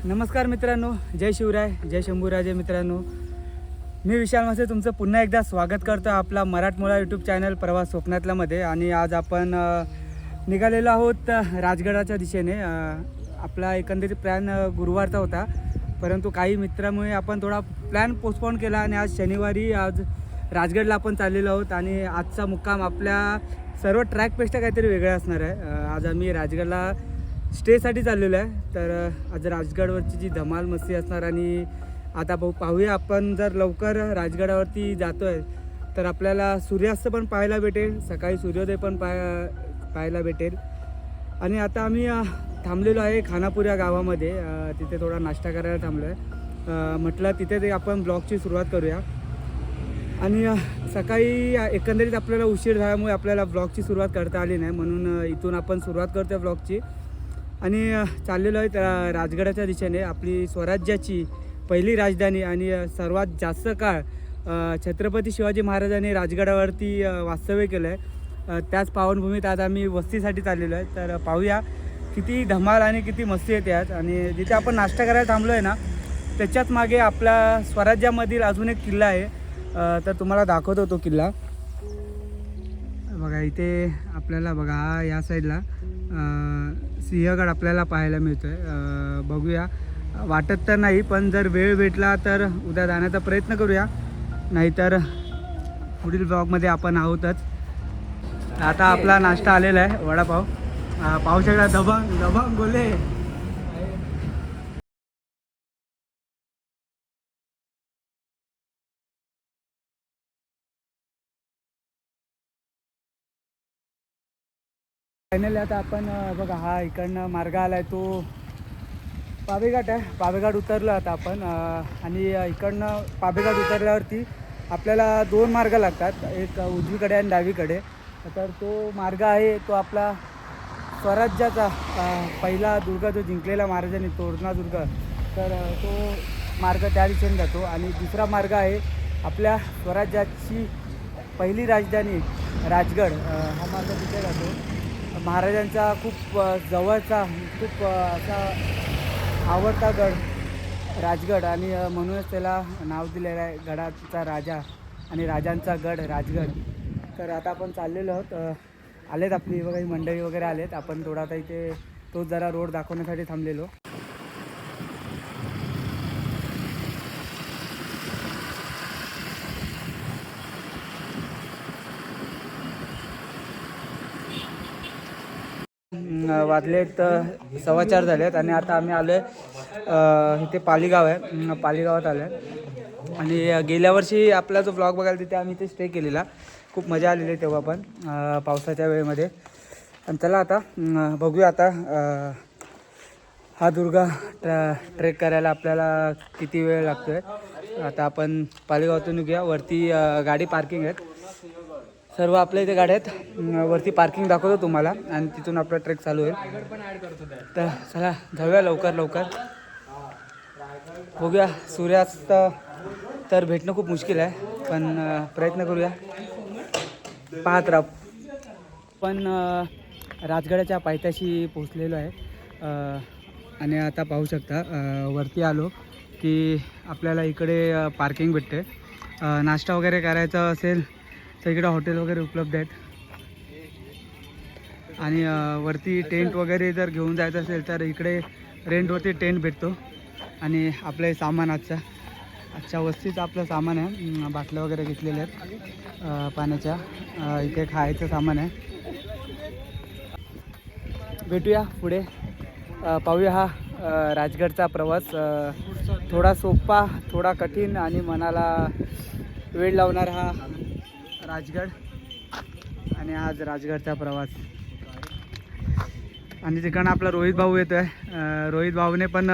नमस्कार मित्रांनो, जय शिवराय, जय शंभूराजे. मित्रांनो, मी विशाल मासे तुमचं पुन्हा एकदा स्वागत करतो आपला मराठमोळा यूट्यूब चॅनल प्रवास स्वप्नातलामध्ये. आणि आज आपण निघालेलो आहोत राजगडाच्या दिशेने. आपला एकंदरीत प्लॅन गुरुवारचा होता, परंतु काही मित्रामुळे आपण थोडा प्लॅन पोस्टपोन केला आणि आज शनिवारी आज राजगडला आपण चाललेलो आहोत. आणि आजचा मुक्काम आपल्या सर्व ट्रॅकपेक्षा काहीतरी वेगळा असणार आहे. आज आम्ही राजगडला स्टेसाठी चाललेलो आहे. तर आज राजगडवरची जी धमाल मस्ती असणार. आणि आता पाहूया, आपण जर लवकर राजगडावरती जातो आहे तर आपल्याला सूर्यास्त पण पाहायला भेटेल, सकाळी सूर्योदय पण पाहायला भेटेल. आणि आता आम्ही थांबलेलो आहे खानापूर या गावामध्ये. तिथे थोडा नाश्ता करायला थांबलो आहे. म्हटलं तिथे ते आपण ब्लॉगची सुरुवात करूया. आणि सकाळी एकंदरीत आपल्याला उशीर झाल्यामुळे आपल्याला ब्लॉगची सुरुवात करता आली नाही, म्हणून इथून आपण सुरुवात करतो आहे ब्लॉगची. आणि चाललेलो आहे राजगडाच्या दिशेने. आपली स्वराज्याची पहिली राजधानी आणि सर्वात जास्त काळ छत्रपती शिवाजी महाराजांनी राजगडावरती वास्तव्य केलं आहे, त्याच पावनभूमीत आज आम्ही वस्तीसाठी चाललेलो आहे. तर पाहूया किती धमाल आणि किती मस्ती येते आज. आणि जिथे आपण नाश्ता करायला थांबलो आहे ना, त्याच्याच मागे आपल्या स्वराज्यामधील अजून एक किल्ला आहे. तर तुम्हाला दाखवतो तो किल्ला. बघा इथे आपल्याला, बघा हा या साईडला सिंहगड आपल्याला पाहायला मिळतो आहे. बघूया, वाटत तर नाही, पण जर वेळ भेटला तर उद्या जाण्याचा प्रयत्न करूया, नाहीतर पुढील ब्लॉगमध्ये आपण आहोतच. आता आपला नाश्ता आलेला आहे, वडापाव. पाहू शकता, दबंग दबंग बोले. फायनली आता आपण बघा हा इकडनं मार्ग आला आहे तो पावेघाट आहे. पावेघाट उतरलं आता आपण. आणि इकडनं पावेघाट उतरल्यावरती आपल्याला दोन मार्ग लागतात, एक उजवीकडे आणि डावीकडे. तर तो मार्ग आहे तो आपला स्वराज्याचा पहिला दुर्ग जो जिंकलेला महाराजांनी, तोरणा दुर्ग. तर तो मार्ग त्या दिशेने जातो. आणि दुसरा मार्ग आहे आपल्या स्वराज्याची पहिली राजधानी राजगड, हा मार्ग तिथे जातो. महाराजांचा खूप जवळचा, खूप असा आवडता गड राजगड, आणि म्हणूनच त्याला नाव दिलेलं आहे गडाचा राजा आणि राजांचा गड राजगड. तर आता आपण चाललेलो आहोत. आलेत आपली बघा ही मंडळी वगैरे आलेत. आपण थोडा आता इथे तोच जरा रोड दाखवण्यासाठी थांबलेलो. वाजलेत 4:15 झालेत. आणि आता आम्ही आलो आहे इथे पालीगाव आहे, पालीगावात आलो आहे. आणि गेल्या वर्षी आपला जो ब्लॉग बघायला तिथे आम्ही इथे स्टे केलेला, खूप मजा आलेली तेव्हा पण पावसाच्या वेळेमध्ये. आणि चला आता बघूया आता हा दुर्गा ट्रेक करायला आपल्याला किती वेळ लागतो आहे. आता आपण पालीगावातून निघूया. वरती गाडी पार्किंग आहेत, सर्व आपल्या इथे गाड्या आहेत. वरती पार्किंग दाखवतो तुम्हाला आणि तिथून आपला ट्रेक चालू होईल. तर चला जाऊया लवकर लवकर. बघूया, सूर्यास्त तर भेटणं खूप मुश्किल आहे, पण प्रयत्न करूया. पाहत राहा. पण राजगडाच्या पायथ्याशी पोचलेलो आहे. आणि आता पाहू शकता वरती आलो की आपल्याला इकडे पार्किंग भेटते. नाश्ता वगैरे करायचा असेल तर इकडे हॉटेल वगैरे उपलब्ध आहेत. आणि वरती टेंट वगैरे जर घेऊन जायचं असेल तर इकडे रेंटवरती टेंट भेटतो. आणि आपलं सामान आजच्या वस्तीचं आपलं सामान आहे. बाटल्या वगैरे घेतलेल्या आहेत पाण्याच्या. इथे खायचं सामान आहे. भेटूया पुढे. पाहूया हा राजगडचा प्रवास. थोडा सोपा, थोडा कठीण आणि मनाला वेळ लावणारा हा राजगड. आणि आज राजगडचा प्रवास. आणि तिकडनं आपला रोहित भाऊ येतो आहे. रोहित भाऊने पण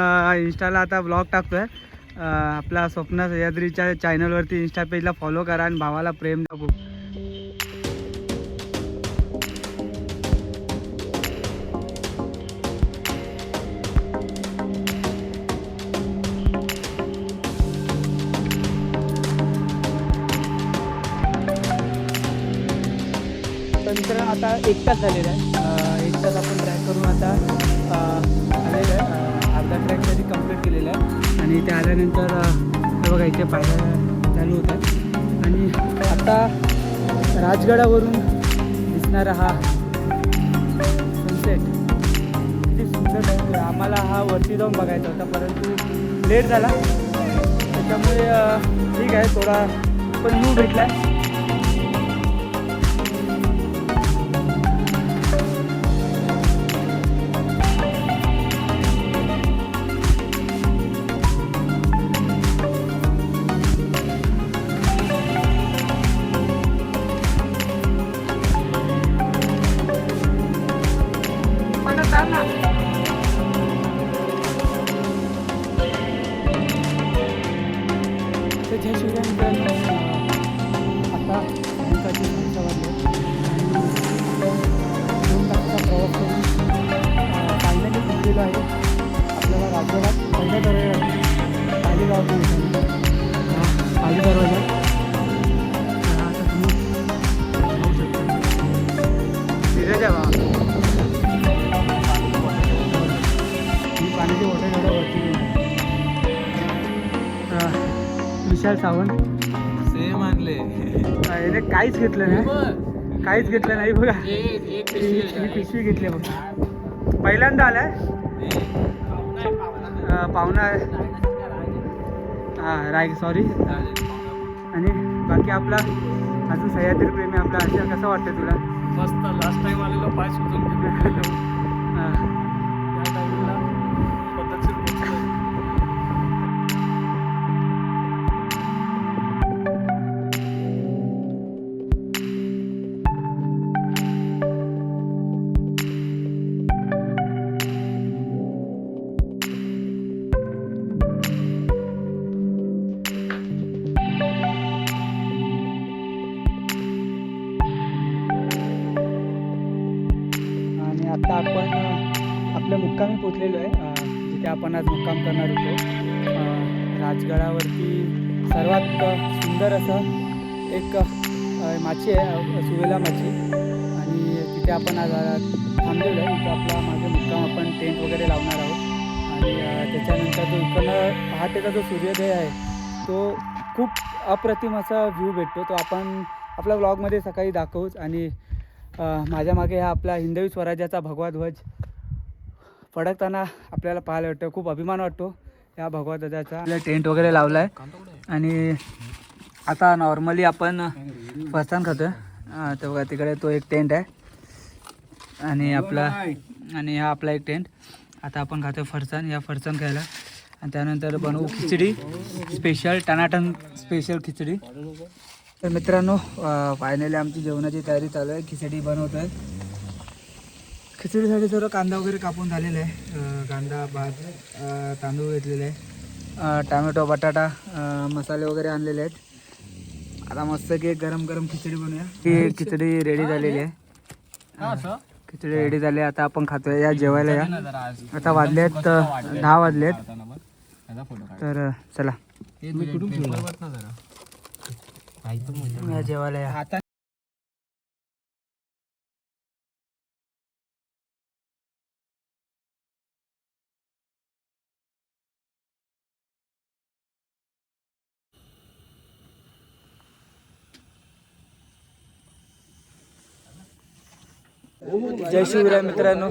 इंस्टाला आता ब्लॉग टाकतो आहे. आपला स्वप्न सह्याद्रीच्या चॅनलवरती इंस्टा पेजला फॉलो करा आणि भावाला प्रेम दाखवू. तर आता 1 तास झालेला आहे. 1 तास आपण ट्रॅक करून आता आलेलं आहे. अर्धा ट्रॅक तरी कंप्लीट त्याच्यानंतर हे बघा इथे पायऱ्या चालू होतात. आणि आता राजगडावरून दिसणारा हा सनसेट किती सुंदर दिसतोय. आम्हाला हा वरती जाऊन बघायचा होता परंतु लेट झाला, त्याच्यामुळे ठीक आहे थोडा पण व्ह्यू भेटला आहे. जय शिवराय मित्रांनो, आता सायंकाळची 6 वाजले आणि 2 तासाचा प्रवास करून फायनली पोचलेलो आहे. आपल्याला राजगडात पहिल्या दरवाजा पाली गाव पाली दरवाजा आता तुम्ही पाहू शकता. फिरायच्या बा ही पाण्याची मोठ्या झाडावरती विशाल सावंत सेम आणले. याने काहीच घेतलं नाही, काहीच घेतलं नाही बघा. ही पिशवी घेतली बघा, पहिल्यांदा आलाय पाहुणा हां राय सॉरी. आणि बाकी आपला अजून सह्याद्री प्रेमी आपला आशा कसं वाटतं तुला? मस्त. लास्ट टाइम आलेलो पाय सुचून घेतलो. हां त्या टाइमला पद्धतशीर पोहोचलो. आणि आता आपण आपल्या मुक्कामी पोचलेलो आहे, जिथे आपण आज मुक्काम करणार होतो. राजगडावरती सर्वात सुंदर असं एक माची आहे, सुवेला माची. आणि तिथे आपण आज थांबलेलो आहे. इथं आपला मागे मुक्काम आपण टेंट वगैरे लावणार आहोत. आणि त्याच्यानंतर जो इकडनं पहाटेचा जो सूर्योदय आहे तो खूप अप्रतिम असा व्ह्यू भेटतो. तो आपण आपल्या व्लॉगमध्ये सकाळी दाखवूच. आणि माझ्या मागे हा आपला हिंदवी स्वराज्याचा भगवा ध्वज फडकताना आपल्याला पाहायला वाटतं. खूप अभिमान वाटतो या भगवा ध्वजाचा. आपला टेंट वगैरे लावला आहे. आणि आता नॉर्मली आपण फरसाण खातो आहे. तर बघा तिकडे तो एक टेंट आहे आणि हा आपला एक टेंट. आता आपण खातो फरसाण, या फरसाण खायला. आणि त्यानंतर बनवू खिचडी स्पेशल, टनाटन स्पेशल खिचडी. तर मित्रांनो फायनली आमची जेवणाची तयारी चालू आहे. खिचडी बनवतो आहे. खिचडीसाठी सर्व कांदा वगैरे कापून झालेला आहे. कांदा, भात, तांदूळ घेतलेले आहे, टॅमॅटो, बटाटा, मसाले वगैरे आणलेले आहेत. आता मस्त की गरम गरम खिचडी बनवूया. ही खिचडी रेडी झालेली आहे. खिचडी रेडी झाली आहे. आता आपण खातोय. या जेवायला या. आता वाजले आहेत 10 वाजले आहेत. तर चला या जेवायला या. जय शिवराय मित्रांनो,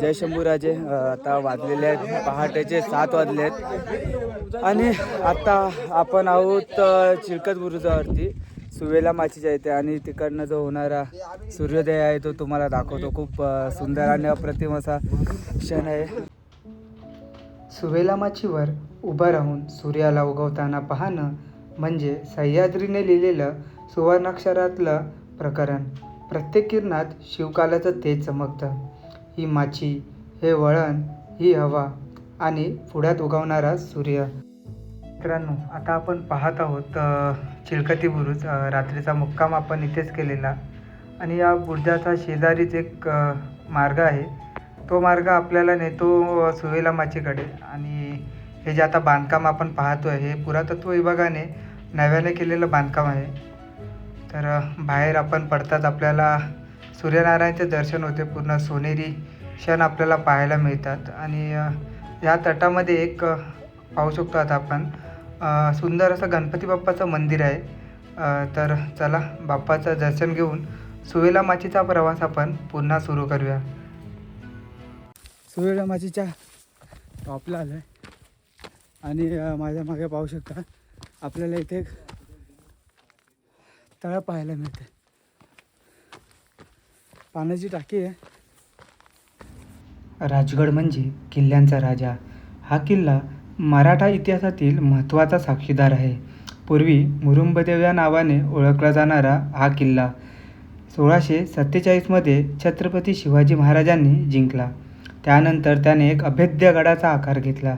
जय शंभूराजे. आता वाजलेले आहेत पहाटेचे 7 वाजले आहेत. आणि आता आपण आहोत चिलखत बुरुजावरती, सुवेला माचीच्या इथे. आणि तिकडनं जो होणारा सूर्योदय आहे तो तुम्हाला दाखवतो. खूप सुंदर आणि अप्रतिम असा क्षण आहे. सुवेला माचीवर उभं राहून सूर्याला उगवताना पाहणं म्हणजे सह्याद्रीने लिहिलेलं सुवर्णाक्षरातलं प्रकरण. प्रत्येक किरणात शिवकालाचं तेज चमकतं. ही माची, हे वळण, ही हवा आणि पुढ्यात उगवणारा सूर्य. मित्रांनो आता आपण पाहत आहोत चिलखती बुरुज. रात्रीचा मुक्काम आपण इथेच केलेला. आणि या बुरुजाचा शेजारीच एक मार्ग आहे. तो मार्ग आपल्याला नेतो सुवेला माचीकडे. आणि हे जे आता बांधकाम आपण पाहतो आहे हे पुरातत्व विभागाने नव्याने केलेलं बांधकाम आहे. तर बाहेर आपण पडतात आपल्याला सूर्यनारायणचे दर्शन होते. पूर्ण सोनेरी क्षण आपल्याला पाहायला मिळतात. आणि या तटामध्ये एक पाहू शकतो आता आपण सुंदर असं गणपती बाप्पाचं मंदिर आहे. तर चला बाप्पाचं दर्शन घेऊन सुवेला माचीचा प्रवास आपण पुन्हा सुरू करूया. सुवेला माचीच्या टॉपला आलो आहे आणि माझ्या मागे पाहू शकता आपल्याला इथे एक तळं पाहायला मिळते. पाण्याची टाकी आहे. राजगड म्हणजे किल्ल्यांचा राजा. हा किल्ला मराठा इतिहासातील महत्त्वाचा साक्षीदार आहे. पूर्वी मुरुंबदेव या नावाने ओळखला जाणारा हा किल्ला 1647मध्ये छत्रपती शिवाजी महाराजांनी जिंकला. त्यानंतर त्याने एक अभेद्य गडाचा आकार घेतला.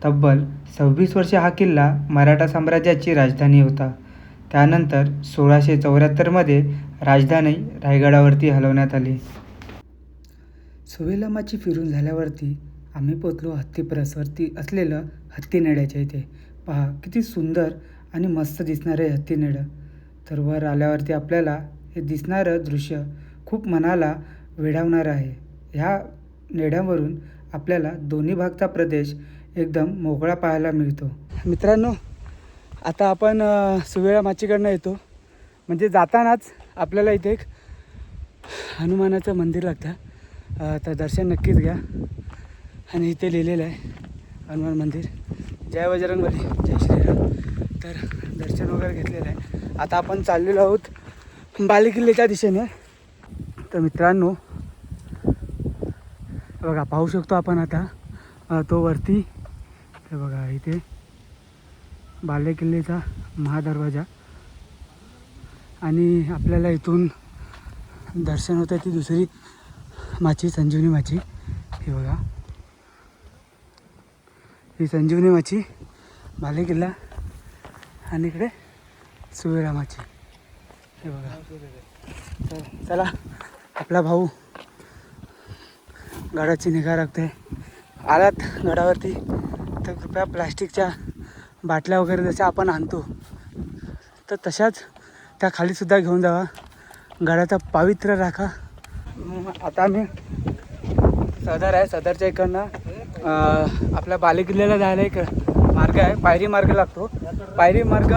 तब्बल 26 वर्षे हा किल्ला मराठा साम्राज्याची राजधानी होता. त्यानंतर 1674मध्ये राजधानी रायगडावरती हलवण्यात आली. सुवेला माची फिरून झाल्यावरती आम्ही पोचलो हत्तीप्रसवरती असलेलं हत्तीनेड्याच्या इथे. पहा किती सुंदर आणि मस्त दिसणारे हत्तीनेडं. तर वर आल्यावरती आपल्याला हे दिसणारं दृश्य खूप मनाला वेढावणारं आहे. ह्या नेड्यावरून आपल्याला दोन्ही भागचा प्रदेश एकदम मोकळा पाहायला मिळतो. मित्रांनो, आता आपण सुवेला माचीकडनं येतो. म्हणजे जातानाच आपल्याला इथे एक हनुमानाचं मंदिर लागतं. तर दर्शन नक्कीच घ्या. आणि इथे लिहिलेलं आहे हनुमान मंदिर. जय बजरंगबली, जय श्रीराम. तर दर्शन वगैरे घेतलेलं आहे. आता आपण चाललेलो आहोत बालेकिल्ल्याच्या दिशेने. तर मित्रांनो बघा, पाहू शकतो आपण आता तो वरती. तर बघा इथे बालेकिल्ल्याचा महादरवाजा आणि आपल्याला इथून दर्शन होतं ती दुसरी माची, संजीवनी माची. हे बघा, ही संजीवनी माची, बालेकिल्ला आणि इकडे सुवेला माची. हे बघा. तर चला, आपला भाऊ गडाची निगा राखते. आलात गडावरती तर कृपया प्लास्टिकच्या बाटल्या वगैरे जशा आपण आणतो तर तशाच त्या खालीसुद्धा घेऊन जावा. गडाचा पावित्र्य राखा. आता मी सदर आहे. सदरच्या इकडनं आपल्या बालेकिल्ल्याला जायला एक मार्ग आहे. पायरी मार्ग लागतो. पायरी मार्ग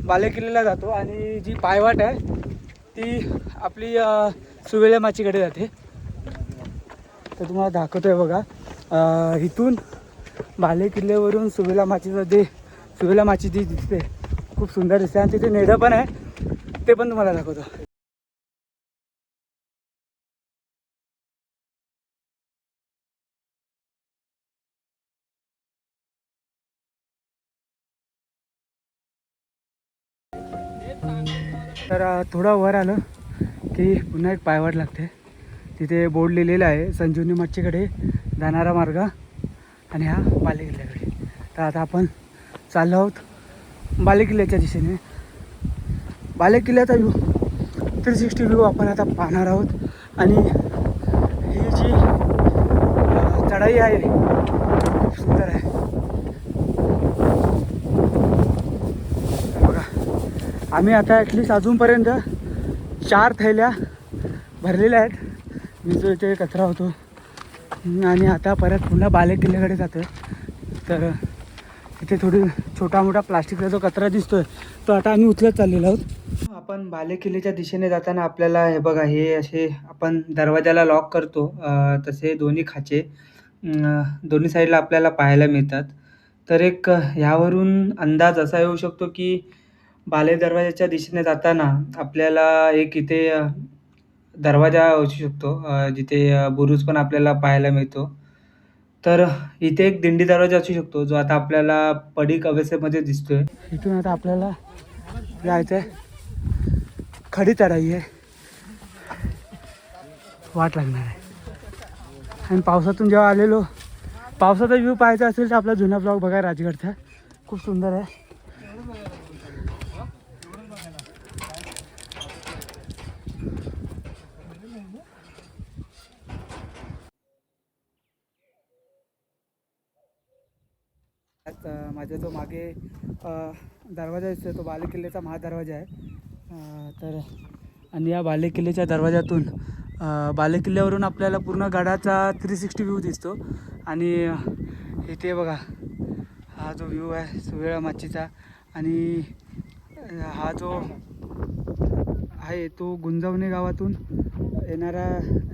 बालेकिल्ल्याला जातो आणि जी पायवाट आहे ती आपली सुवेला माचीकडे जाते. तर तुम्हाला दाखवतो आहे बघा. इथून बालेकिल्ल्यावरून सुवेला माची जी दिसते खूप सुंदर दिसते. आणि तिथे नेडं पण आहे, ते पण तुम्हाला दाखवतो. तर थोडं वर आलं की पुन्हा एक पायवाट लागते. तिथे बोर्ड लिहिलेला आहे संजीवनी माचीकडे जाणारा मार्ग आणि हा बालेकिल्ल्याकडे. तर आता आपण चाललो आहोत बालेकिल्ल्याच्या दिशेने. बालेकिल्ल्याचा व्ह्यू 360 व्ह्यू आपण आता पाहणार आहोत. आणि ही जी चढाई आहे खूप सुंदर आहे. बघा, आम्ही आता ॲटलिस्ट अजूनपर्यंत 4 थैल्या भरलेल्या आहेत. मी जो इथे कचरा होतो आणि आता परत पुन्हा बालेकिल्ल्याकडे जातो आहे. तर इथे थोडी छोटा मोठा प्लास्टिकचा जो कचरा दिसतो आहे तो आता आम्ही उचलत चाललेलो आहोत. आपण बालेकिल्ल्याच्या दिशेने जाताना आपल्याला हे बघा, हे असे आपण दरवाजाला लॉक करतो तसे दोन्ही खाचे दोन्ही साईडला आपल्याला पाहायला मिळतात. तर एक ह्यावरून अंदाज असा येऊ शकतो की बाले दरवाजाच्या दिशेने जाताना आपल्याला एक इथे दरवाजा असू शकतो जिथे बुरुज पण आपल्याला पाहायला मिळतो. तर इथे एक दिंडी दरवाजा असू शकतो जो आता आपल्याला पडीक अवस्थेमध्ये दिसतोय. इथून आता आपल्याला जायचं आहे खडी चढाई आहे. वाट लागणार आहे. आणि पावसातून जेव्हा आलेलो, पावसाचा व्ह्यू पाहायचा असेल तर आपला जुना ब्लॉग बघा राजगडचा, खूप सुंदर आहे. माझ्या जो मागे दरवाजा दिसतो तो बालेकिल्ल्याचा महादरवाजा आहे. तर आणि या बालेकिल्ल्याच्या दरवाजातून बालेकिल्ल्यावरून आपल्याला पूर्ण गडाचा 360 व्ह्यू दिसतो. आणि इथे बघा हा जो व्ह्यू आहे सुवेळा माचीचा. आणि हा जो आहे तो गुंजवणे गावातून येणारा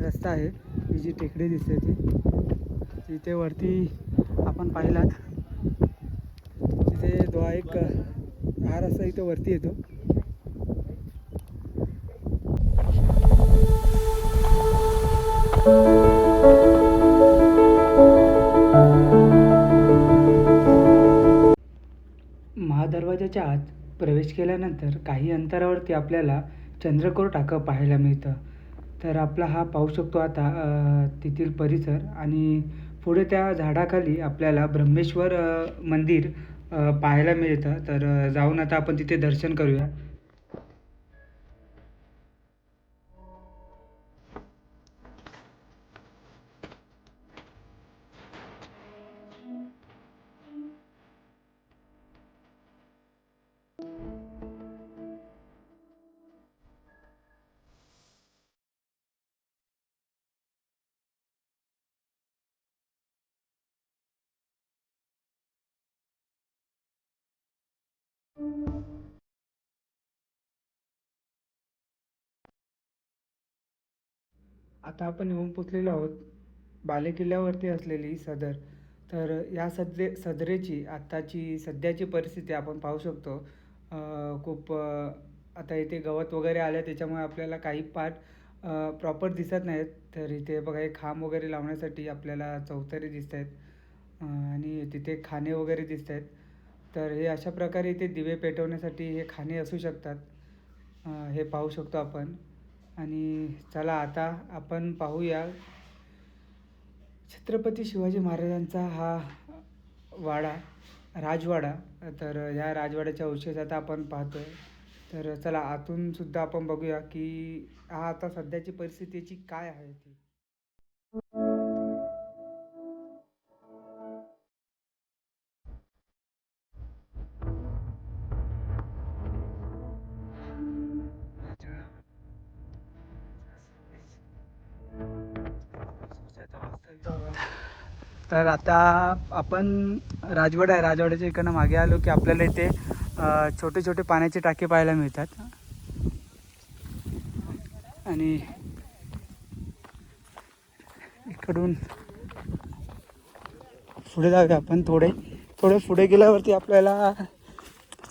रस्ता आहे. ही जी टेकडी दिसते ती तिथे वरती आपण पाहिलात तिथे एक हा रस्ता इथे वरती येतो. महादरवाजाच्या आत प्रवेश केल्यानंतर काही अंतरावरती आपल्याला चंद्रकोर टाकं पाहायला मिळतं. तर आपला हा पाहू शकतो आता तेथील परिसर. आणि पुढे त्या झाडाखाली आपल्याला ब्रह्मेश्वर मंदिर पाहायला मिळतं. तर जाऊन आता आपण तिथे दर्शन करूया. आता आपण येऊन पोचलेलो आहोत बालेकिल्ल्यावरती असलेली सदर. तर या सदरेची आत्ताची सध्याची परिस्थिती आपण पाहू शकतो. खूप आता इथे गवत वगैरे आलं त्याच्यामुळे आपल्याला काही पार्ट प्रॉपर दिसत नाहीत. तर इथे बघा हे खांब वगैरे लावण्यासाठी आपल्याला चौथरे दिसत आहेत. आणि तिथे खाणे वगैरे दिसत आहेत. तर हे अशा प्रकारे इथे दिवे पेटवण्यासाठी हे खाणे असू शकतात. हे पाहू शकतो आपण. आणि चला आता आपण पाहूया छत्रपती शिवाजी महाराजांचा हा वाडा, राजवाडा. तर ह्या राजवाड्याच्या अवशेष आता आपण पाहतोय. तर चला आतून सुद्धा आपण बघूया की हा आता सध्याची परिस्थितीची काय आहे ती. तर आता आपण राजवाडा आहे, राजवाड्याच्या इकडनं मागे आलो की आपल्याला इथे छोटे छोटे पाण्याचे टाके पाहायला मिळतात. आणि इकडून पुढे जाऊया आपण. थोडे पुढे गेल्यावरती आपल्याला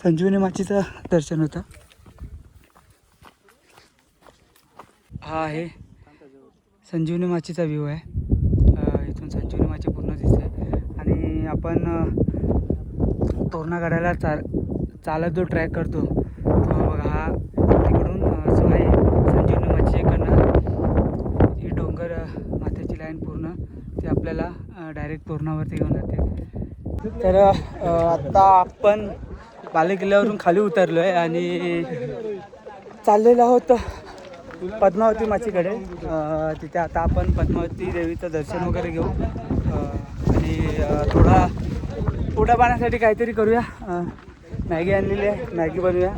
संजीवनी माचीचं दर्शन होतं. हा आहे संजीवनी माचीचा व्ह्यू आहे. इथून संजीवनी माची पूर्ण दिसते. आणि आपण तोरणागडाला चालत जो ट्रॅक करतो तो बघा हा तिकडून जो आहे संजीवनी माचीच्या इकडनं ही डोंगर माथ्याची लाईन पूर्ण ती आपल्याला डायरेक्ट तोरणावरती घेऊन जाते. तर आत्ता आपण बालेकिल्ल्यावरून खाली उतरलो आहे आणि चाललेलो आहोत पद्मावती माचीकडे. तिथे आता आपण पद्मावती देवीचं दर्शन वगैरे घेऊ आणि थोडा पोटा पाण्यासाठी काहीतरी करूया. मॅगी आणलेली आहे, मॅगी बनवूया.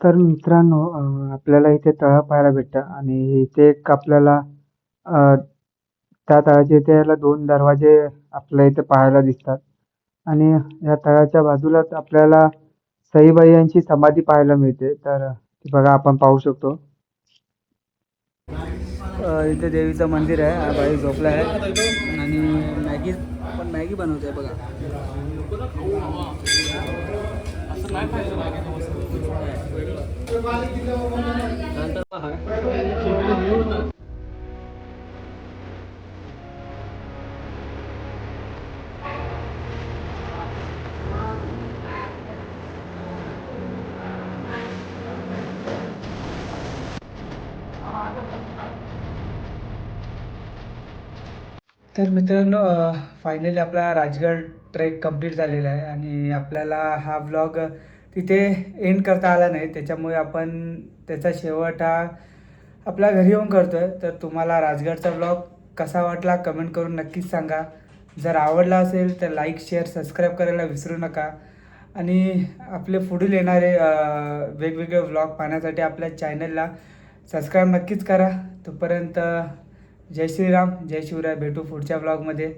तर मित्रांनो आपल्याला इथे तळं पाहायला भेटतं. आणि इथे एक आपल्याला त्या तळाच्या इथे याला 2 दरवाजे आपल्या इथे पाहायला दिसतात. आणि या तळाच्या बाजूलाच आपल्याला सईबाई यांची समाधी पाहायला मिळते. तर ती बघा आपण पाहू शकतो. इथे देवीचं मंदिर आहे. हा बाई झोपला आहे आणि आपण मॅगी बनवतोय बघा. तर मित्रांनो फायनली आपला राजगड ट्रेक कंप्लीट झालेला आहे. आणि आपल्याला हा ब्लॉग तिथे एंड करता आला नाही, त्याच्यामुळे आपण त्याचा शेवट हा आपल्या घरी येऊन करतो आहे. तर तुम्हाला राजगडचा ब्लॉग कसा वाटला कमेंट करून नक्कीच सांगा. जर आवडला असेल तर लाईक शेअर सबस्क्राईब करायला विसरू नका. आणि आपले पुढील येणारे वेगवेगळे व्लॉग पाहण्यासाठी आपल्या चॅनलला सबस्क्राईब नक्कीच करा. तोपर्यंत जय श्रीराम, जय शिवराय. भेटू पुढच्या ब्लॉगमध्ये.